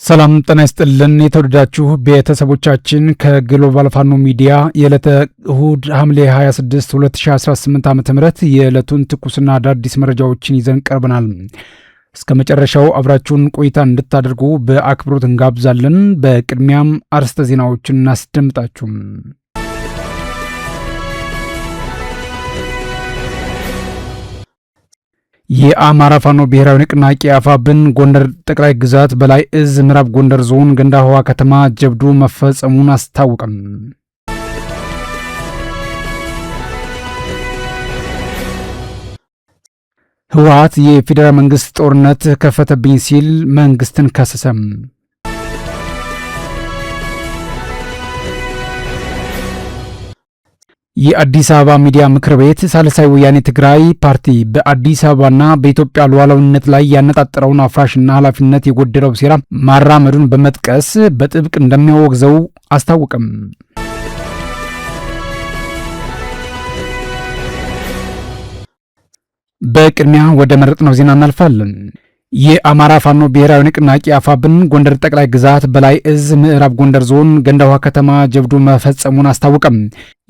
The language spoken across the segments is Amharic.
ሰላም ጤና ይስጥልን የተወደዳችሁ ቤተሰቦቻችን ከግሎባል ፋኖ ሚዲያ የዕለተ እሁድ ሐምሌ 26 2018 ዓ.ም የዕለቱን ትኩስና አዳዲስ መረጃዎችን ይዘን ቀርበናል። እስከ መጨረሻው አብራችሁን ቆይታ እንድታደርጉ በአክብሮት እንጋብዛለን። በቅድሚያም አርዕስተ ዜናዎችን እናስደምጣችሁ። የአማራ ፋኖ ብሔራዊ ንቅናቄ አፋብን ጎንደር ጠቅላይ ግዛት በላይ እዝ ምዕራብ ጎንደር ዞን ገንዳዋ ከተማ ጀብዱ መፈጸሙን አስታወቀም። ህወሓት የፌዴራል መንግስት ጦርነት ከፈተብኝ ሲል መንግስትን ከሰሰም። የአዲስ አበባ ሚዲያ ምክር ቤት ሳልሳይ ወያኔ ትግራይ ፓርቲ በአዲስ አበባና በኢትዮጵያ ሉዓላዊነት ላይ ያነጣጠረውን አፍራሽና ኃላፊነት የጎደለው ሴራ ማራመዱን በመጥቀስ በጥብቅ እንደሚያወግዘው አስታወቀም። በቅድሚያ ወደ መረጥነው ዜና እናልፋለን። የአማራ ፋኖ ብሔራዊ ንቅናቄ አፋብን ጎንደር ጠቅላይ ግዛት በላይ እዝ ምዕራብ ጎንደር ዞን ገንዳዋ ከተማ ጀብዱ መፈጸሙን አስታወቀም።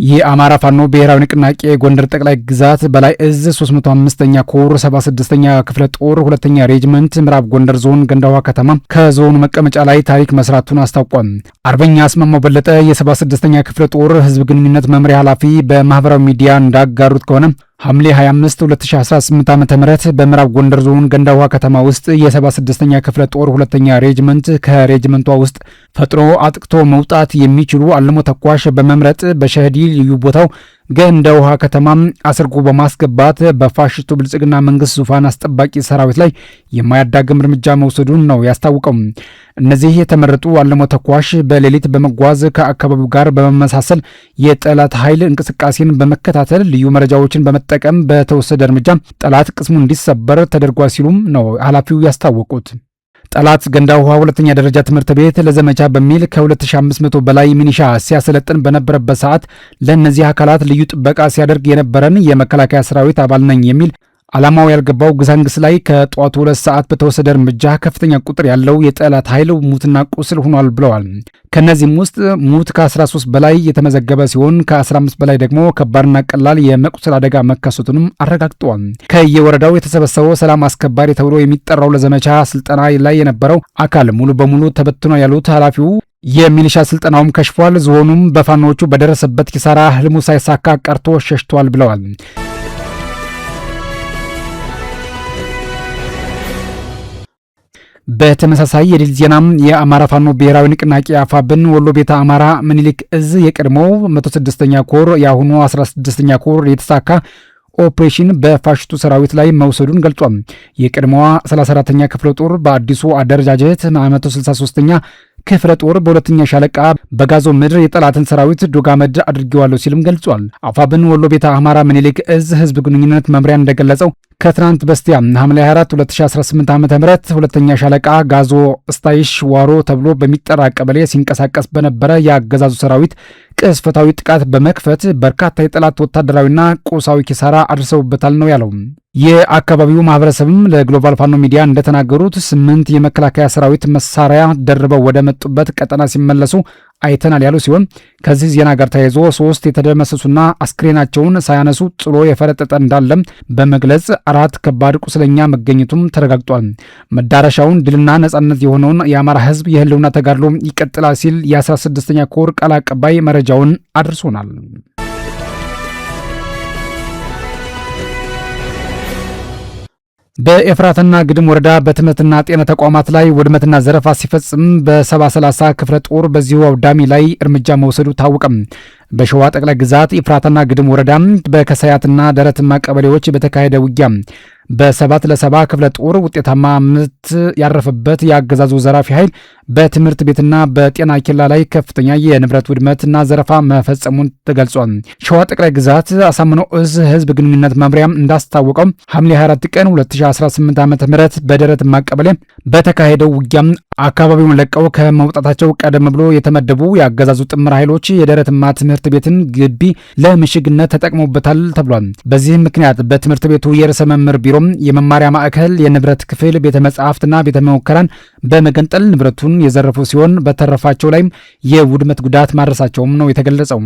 የአማራ ፋኖ ብሔራዊ ንቅናቄ ጎንደር ጠቅላይ ግዛት በላይ እዝ 305ኛ ኮር 76ኛ ክፍለ ጦር 2ኛ ሬጅመንት ምዕራብ ጎንደር ዞን ገንዳዋ ከተማ ከዞኑ መቀመጫ ላይ ታሪክ መስራቱን አስታውቋል። አርበኛ አስማማው በለጠ የ76ኛ ክፍለ ጦር ህዝብ ግንኙነት መምሪያ ኃላፊ በማህበራዊ ሚዲያ እንዳጋሩት ከሆነ ሐምሌ 25 2018 ዓ.ም በምዕራብ ጎንደር ዞን ገንዳዋ ከተማ ውስጥ የ76ኛ ክፍለ ጦር 2ኛ ሬጅመንት ከሬጅመንቷ ውስጥ ፈጥኖ አጥቅቶ መውጣት የሚችሉ አልሞ ተኳሽ በመምረጥ በሸህዲ ልዩ ቦታው ገንዳዋ ከተማ አስርጎ በማስገባት በፋሽስቱ ብልጽግና መንግስት ዙፋን አስጠባቂ ሰራዊት ላይ የማያዳግም እርምጃ መውሰዱን ነው ያስታወቀው። እነዚህ የተመረጡ አልሞ ተኳሽ በሌሊት በመጓዝ ከአካባቢው ጋር በመመሳሰል የጠላት ኃይል እንቅስቃሴን በመከታተል ልዩ መረጃዎችን በመጠቀም በተወሰደ እርምጃ ጠላት ቅስሙ እንዲሰበር ተደርጓል ሲሉም ነው ኃላፊው ያስታወቁት። ጠላት ገንዳዋ ሁለተኛ ደረጃ ትምህርት ቤት ለዘመቻ በሚል ከ2500 በላይ ሚኒሻ ሲያሰለጥን በነበረበት ሰዓት ለእነዚህ አካላት ልዩ ጥበቃ ሲያደርግ የነበረን የመከላከያ ሰራዊት አባል ነኝ የሚል ዓላማው ያልገባው ግሳንግስ ላይ ከጠዋቱ 2 ሰዓት በተወሰደ እርምጃ ከፍተኛ ቁጥር ያለው የጠላት ኃይል ሙትና ቁስል ሆኗል ብለዋል። ከነዚህም ውስጥ ሙት ከ13 በላይ የተመዘገበ ሲሆን ከ15 በላይ ደግሞ ከባድና ቀላል የመቁሰል አደጋ መከሰቱንም አረጋግጠዋል። ከየወረዳው የተሰበሰበው ሰላም አስከባሪ ተብሎ የሚጠራው ለዘመቻ ስልጠና ላይ የነበረው አካል ሙሉ በሙሉ ተበትኗል ያሉት ኃላፊው የሚሊሻ ስልጠናውም ከሽፏል፣ ዞኑም በፋኖቹ በደረሰበት ኪሳራ ህልሙ ሳይሳካ ቀርቶ ሸሽቷል ብለዋል። በተመሳሳይ የድል ዜናም የአማራ ፋኖ ብሔራዊ ንቅናቄ አፋብን ወሎ ቤተ አማራ ምኒልክ እዝ የቀድሞው 106ኛ ኮር የአሁኑ 16ኛ ኮር የተሳካ ኦፕሬሽን በፋሽስቱ ሰራዊት ላይ መውሰዱን ገልጿል። የቀድሞዋ 34ኛ ክፍለ ጦር በአዲሱ አደረጃጀት 163ኛ ክፍለ ጦር በሁለተኛ ሻለቃ በጋዞ ምድር የጠላትን ሰራዊት ዶጋመድ አድርጌዋለሁ ሲልም ገልጿል። አፋብን ወሎ ቤተ አማራ ምኒልክ እዝ ህዝብ ግንኙነት መምሪያ እንደገለጸው ከትናንት በስቲያ ሐምሌ 24 2018 ዓ.ም ሁለተኛ ሻለቃ ጋዞ ስታይሽ ዋሮ ተብሎ በሚጠራ ቀበሌ ሲንቀሳቀስ በነበረ የአገዛዙ ሰራዊት ቅስፈታዊ ጥቃት በመክፈት በርካታ የጠላት ወታደራዊና ቁሳዊ ኪሳራ አድርሰውበታል ነው ያለው። የአካባቢው ማህበረሰብም ለግሎባል ፋኖ ሚዲያ እንደተናገሩት 8 የመከላከያ ሰራዊት መሳሪያ ደርበው ወደ መጡበት ቀጠና ሲመለሱ አይተናል ያሉ ሲሆን ከዚህ ዜና ጋር ተያይዞ 3 የተደመሰሱና አስክሬናቸውን ሳያነሱ ጥሎ የፈረጠጠ እንዳለም በመግለጽ 4 ከባድ ቁስለኛ መገኘቱም ተረጋግጧል። መዳረሻውን ድልና ነጻነት የሆነውን የአማራ ህዝብ የህልውና ተጋድሎ ይቀጥላል ሲል የ16ኛ ኮር ቃል አቀባይ መረጃውን አድርሶናል። በኤፍራታና ግድም ወረዳ በትምህርትና ጤና ተቋማት ላይ ውድመትና ዘረፋ ሲፈጽም በ730 ክፍለ ጦር በዚሁ አውዳሚ ላይ እርምጃ መውሰዱ ታወቀም። በሸዋ ጠቅላይ ግዛት ኤፍራታና ግድም ወረዳ በከሳያትና ደረትማ ቀበሌዎች በተካሄደ ውጊያ በ7 ለ7 ክፍለ ጦር ውጤታማ ምት ያረፈበት የአገዛዙ ዘራፊ ኃይል በትምህርት ቤትና በጤና ኬላ ላይ ከፍተኛ የንብረት ውድመትና ዘረፋ መፈጸሙን ተገልጿል። ሸዋ ጠቅላይ ግዛት አሳምነው እዝ ህዝብ ግንኙነት መምሪያም እንዳስታወቀው ሐምሌ 24 ቀን 2018 ዓ.ም በደረት ማቀበሌ በተካሄደው ውጊያም አካባቢውን ለቀው ከመውጣታቸው ቀደም ብሎ የተመደቡ የአገዛዙ ጥምር ኃይሎች የደረትማ ትምህርት ቤትን ግቢ ለምሽግነት ተጠቅሞበታል ተብሏል። በዚህም ምክንያት በትምህርት ቤቱ የርዕሰ መምህር ቢሮም የመማሪያ ማዕከል፣ የንብረት ክፍል፣ ቤተ መጻሕፍትና ቤተ ሙከራን በመገንጠል ንብረቱን የዘረፉ ሲሆን በተረፋቸው ላይም የውድመት ጉዳት ማድረሳቸውም ነው የተገለጸው።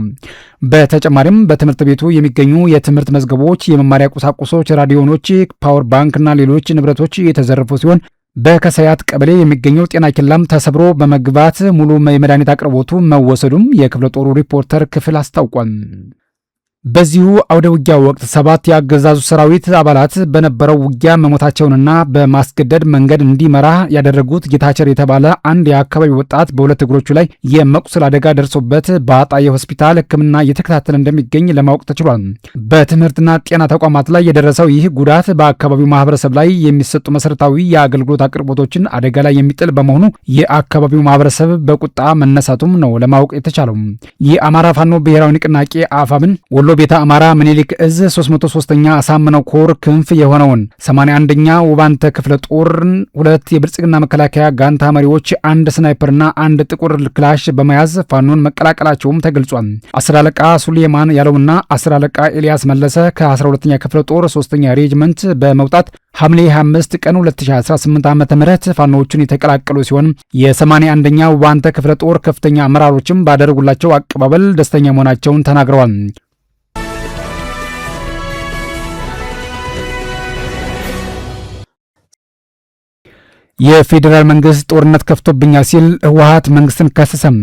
በተጨማሪም በትምህርት ቤቱ የሚገኙ የትምህርት መዝገቦች፣ የመማሪያ ቁሳቁሶች፣ ራዲዮኖች፣ ፓወር ባንክና ሌሎች ንብረቶች የተዘረፉ ሲሆን በከሰያት ቀበሌ የሚገኘው ጤና ኬላም ተሰብሮ በመግባት ሙሉ የመድኃኒት አቅርቦቱ መወሰዱም የክፍለ ጦሩ ሪፖርተር ክፍል አስታውቋል። በዚሁ አውደ ውጊያ ወቅት 7 የአገዛዙ ሰራዊት አባላት በነበረው ውጊያ መሞታቸውንና በማስገደድ መንገድ እንዲመራ ያደረጉት ጌታቸር የተባለ አንድ የአካባቢ ወጣት በሁለት እግሮቹ ላይ የመቁሰል አደጋ ደርሶበት በአጣዬ ሆስፒታል ሕክምና እየተከታተለ እንደሚገኝ ለማወቅ ተችሏል። በትምህርትና ጤና ተቋማት ላይ የደረሰው ይህ ጉዳት በአካባቢው ማህበረሰብ ላይ የሚሰጡ መሰረታዊ የአገልግሎት አቅርቦቶችን አደጋ ላይ የሚጥል በመሆኑ የአካባቢው ማህበረሰብ በቁጣ መነሳቱም ነው ለማወቅ የተቻለው። የአማራ ፋኖ ብሔራዊ ንቅናቄ አፋብን ወሎ ቤተ አማራ ምኒልክ እዝ 303ኛ አሳምነው ኮር ክንፍ የሆነውን 81ኛ ውባንተ ክፍለ ጦርን 2 የብልጽግና መከላከያ ጋንታ መሪዎች 1 ስናይፐርና 1 ጥቁር ክላሽ በመያዝ ፋኖን መቀላቀላቸውም ተገልጿል። 10 አለቃ ሱሌማን ያለውና 10 አለቃ ኤልያስ መለሰ ከ12ኛ ክፍለ ጦር 3ኛ ሬጅመንት በመውጣት ሐምሌ 25 ቀን 2018 ዓ.ም ፋኖዎቹን የተቀላቀሉ ሲሆን የ81ኛ ውባንተ ክፍለ ጦር ከፍተኛ አመራሮችም ባደረጉላቸው አቀባበል ደስተኛ መሆናቸውን ተናግረዋል። የፌዴራል መንግስት ጦርነት ከፍቶብኛል ሲል ህወሓት መንግስትን ከሰሰም።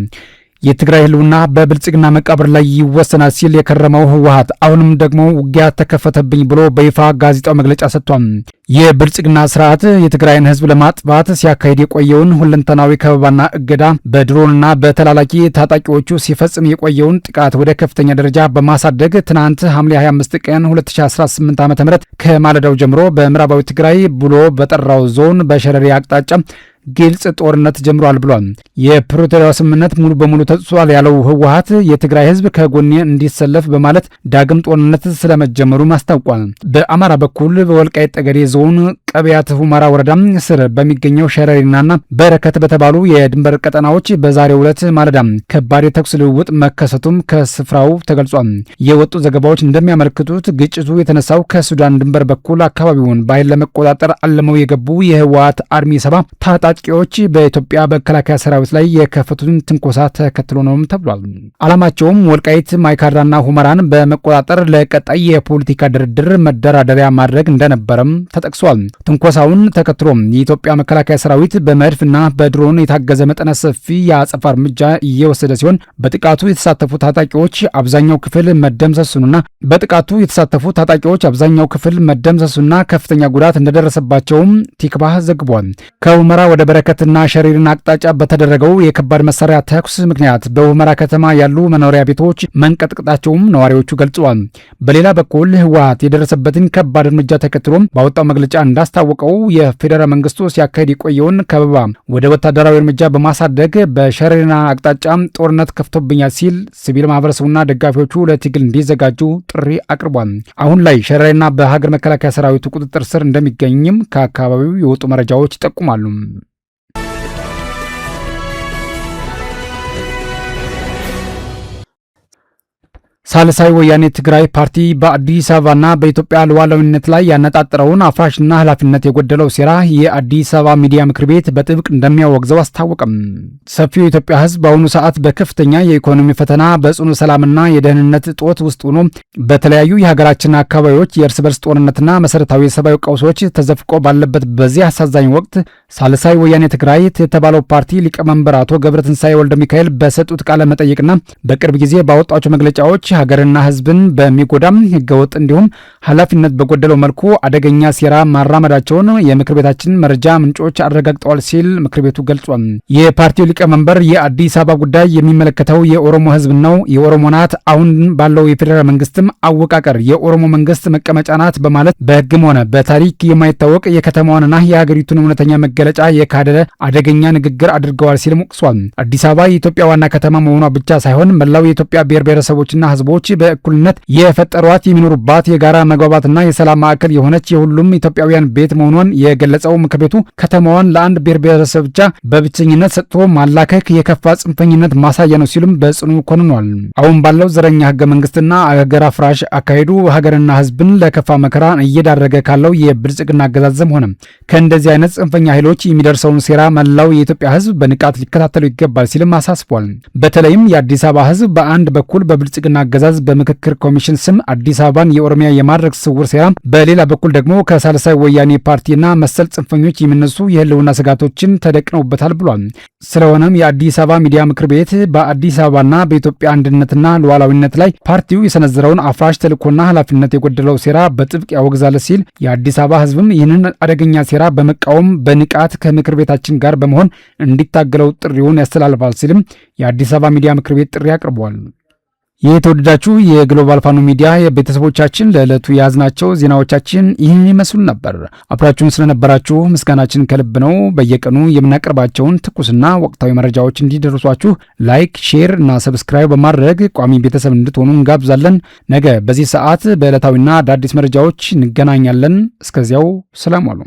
የትግራይ ህልውና በብልጽግና መቃብር ላይ ይወሰናል ሲል የከረመው ህወሓት አሁንም ደግሞ ውጊያ ተከፈተብኝ ብሎ በይፋ ጋዜጣው መግለጫ ሰጥቷል። የብልጽግና ስርዓት የትግራይን ህዝብ ለማጥፋት ሲያካሂድ የቆየውን ሁለንተናዊ ከበባና እገዳ በድሮንና በተላላኪ ታጣቂዎቹ ሲፈጽም የቆየውን ጥቃት ወደ ከፍተኛ ደረጃ በማሳደግ ትናንት ሐምሌ 25 ቀን 2018 ዓ.ም ከማለዳው ጀምሮ በምዕራባዊ ትግራይ ብሎ በጠራው ዞን በሸረሪ አቅጣጫ ግልጽ ጦርነት ጀምሯል ብሏል። የፕሪቶሪያው ስምምነት ሙሉ በሙሉ ተጥሷል ያለው ህወሓት የትግራይ ህዝብ ከጎኔ እንዲሰለፍ በማለት ዳግም ጦርነት ስለመጀመሩ አስታውቋል። በአማራ በኩል በወልቃይት ጠገዴ ዞን ቀበያት ሁመራ ወረዳ ስር በሚገኘው ሸረሪናና በረከት በተባሉ የድንበር ቀጠናዎች በዛሬው ዕለት ማለዳ ከባድ የተኩስ ልውውጥ መከሰቱም ከስፍራው ተገልጿል። የወጡ ዘገባዎች እንደሚያመለክቱት ግጭቱ የተነሳው ከሱዳን ድንበር በኩል አካባቢውን በኃይል ለመቆጣጠር አልመው የገቡ የህወሓት አርሚ 7 ታጣቂዎች በኢትዮጵያ መከላከያ ሰራዊት ላይ የከፈቱትን ትንኮሳ ተከትሎ ነው ተብሏል። ዓላማቸውም ወልቃይት ማይካድራና ሁመራን በመቆጣጠር ለቀጣይ የፖለቲካ ድርድር መደራደሪያ ማድረግ እንደነበረም ተጠቅሷል። ትንኮሳውን ተከትሎ የኢትዮጵያ መከላከያ ሰራዊት በመድፍና በድሮን የታገዘ መጠነ ሰፊ የአጸፋ እርምጃ እየወሰደ ሲሆን በጥቃቱ የተሳተፉ ታጣቂዎች አብዛኛው ክፍል መደምሰሱና ከፍተኛ ጉዳት እንደደረሰባቸውም ቲክባህ ዘግቧል። ከሁመራ ወደ በረከትና ሸሪርን አቅጣጫ በተደረገው የከባድ መሳሪያ ተኩስ ምክንያት በሁመራ ከተማ ያሉ መኖሪያ ቤቶች መንቀጥቀጣቸውም ነዋሪዎቹ ገልጸዋል። በሌላ በኩል ህወሓት የደረሰበትን ከባድ እርምጃ ተከትሎ ባወጣው መግለጫ እንዳስታወቀው የፌዴራል መንግስቱ ሲያካሄድ የቆየውን ከበባ ወደ ወታደራዊ እርምጃ በማሳደግ በሸሪና አቅጣጫ ጦርነት ከፍቶብኛል ሲል ሲቪል ማህበረሰቡና ደጋፊዎቹ ለትግል እንዲዘጋጁ ጥሪ አቅርቧል። አሁን ላይ ሸሪና በሀገር መከላከያ ሰራዊቱ ቁጥጥር ስር እንደሚገኝም ከአካባቢው የወጡ መረጃዎች ይጠቁማሉ። ሳልሳይ ወያኔ ትግራይ ፓርቲ በአዲስ አበባና በኢትዮጵያ ሉዓላዊነት ላይ ያነጣጠረውን አፍራሽና ኃላፊነት የጎደለው ሴራ የአዲስ አበባ ሚዲያ ምክር ቤት በጥብቅ እንደሚያወግዘው አስታወቀም። ሰፊው የኢትዮጵያ ሕዝብ በአሁኑ ሰዓት በከፍተኛ የኢኮኖሚ ፈተና፣ በጽኑ ሰላምና የደህንነት እጦት ውስጥ ሆኖ በተለያዩ የሀገራችን አካባቢዎች የእርስ በርስ ጦርነትና መሰረታዊ የሰብአዊ ቀውሶች ተዘፍቆ ባለበት በዚህ አሳዛኝ ወቅት ሳልሳይ ወያኔ ትግራይ የተባለው ፓርቲ ሊቀመንበር አቶ ገብረትንሳኤ ወልደ ሚካኤል በሰጡት ቃለ መጠይቅና በቅርብ ጊዜ ባወጣቸው መግለጫዎች ሀገርና ሕዝብን በሚጎዳም ህገወጥ እንዲሁም ኃላፊነት በጎደለው መልኩ አደገኛ ሴራ ማራመዳቸውን የምክር ቤታችን መረጃ ምንጮች አረጋግጠዋል ሲል ምክር ቤቱ ገልጿል። የፓርቲው ሊቀመንበር የአዲስ አበባ ጉዳይ የሚመለከተው የኦሮሞ ሕዝብ ነው፣ የኦሮሞ ናት፣ አሁን ባለው የፌዴራል መንግስትም አወቃቀር የኦሮሞ መንግስት መቀመጫ ናት በማለት በህግም ሆነ በታሪክ የማይታወቅ የከተማዋንና የሀገሪቱን እውነተኛ መገለጫ የካደ አደገኛ ንግግር አድርገዋል ሲል ወቅሷል። አዲስ አበባ የኢትዮጵያ ዋና ከተማ መሆኗ ብቻ ሳይሆን መላው የኢትዮጵያ ብሔር ብሔረሰቦችና ህዝቦች በእኩልነት የፈጠሯት የሚኖሩባት የጋራ መግባባትና የሰላም ማዕከል የሆነች የሁሉም ኢትዮጵያውያን ቤት መሆኗን የገለጸው ምክር ቤቱ ከተማዋን ለአንድ ብሔር ብሔረሰብ ብቻ በብቸኝነት ሰጥቶ ማላከክ የከፋ ጽንፈኝነት ማሳያ ነው ሲሉም በጽኑ ኮንኗል። አሁን ባለው ዘረኛ ህገ መንግስትና ሀገር አፍራሽ አካሄዱ ሀገርና ህዝብን ለከፋ መከራ እየዳረገ ካለው የብልጽግና አገዛዝም ሆነ ከእንደዚህ አይነት ጽንፈኛ ኃይሎች የሚደርሰውን ሴራ መላው የኢትዮጵያ ህዝብ በንቃት ሊከታተሉ ይገባል ሲልም አሳስቧል። በተለይም የአዲስ አበባ ህዝብ በአንድ በኩል በብልጽግና አገዛዝ በምክክር ኮሚሽን ስም አዲስ አበባን የኦሮሚያ የማድረግ ስውር ሴራ፣ በሌላ በኩል ደግሞ ከሳልሳይ ወያኔ ፓርቲና መሰል ጽንፈኞች የሚነሱ የህልውና ስጋቶችን ተደቅነውበታል ብሏል። ስለሆነም የአዲስ አበባ ሚዲያ ምክር ቤት በአዲስ አበባና በኢትዮጵያ አንድነትና ሉዓላዊነት ላይ ፓርቲው የሰነዘረውን አፍራሽ ተልእኮና ኃላፊነት የጎደለው ሴራ በጥብቅ ያወግዛል ሲል የአዲስ አበባ ህዝብም ይህንን አደገኛ ሴራ በመቃወም በንቃት ከምክር ቤታችን ጋር በመሆን እንዲታገለው ጥሪውን ያስተላልፋል ሲልም የአዲስ አበባ ሚዲያ ምክር ቤት ጥሪ አቅርቧል። የተወደዳችሁ የግሎባል ፋኖ ሚዲያ የቤተሰቦቻችን ለዕለቱ የያዝናቸው ዜናዎቻችን ይህን ይመስሉ ነበር። አብራችሁን ስለነበራችሁ ምስጋናችን ከልብ ነው። በየቀኑ የምናቀርባቸውን ትኩስና ወቅታዊ መረጃዎች እንዲደርሷችሁ ላይክ፣ ሼር እና ሰብስክራይብ በማድረግ ቋሚ ቤተሰብ እንድትሆኑ እንጋብዛለን። ነገ በዚህ ሰዓት በዕለታዊና አዳዲስ መረጃዎች እንገናኛለን። እስከዚያው ሰላም ዋሉ።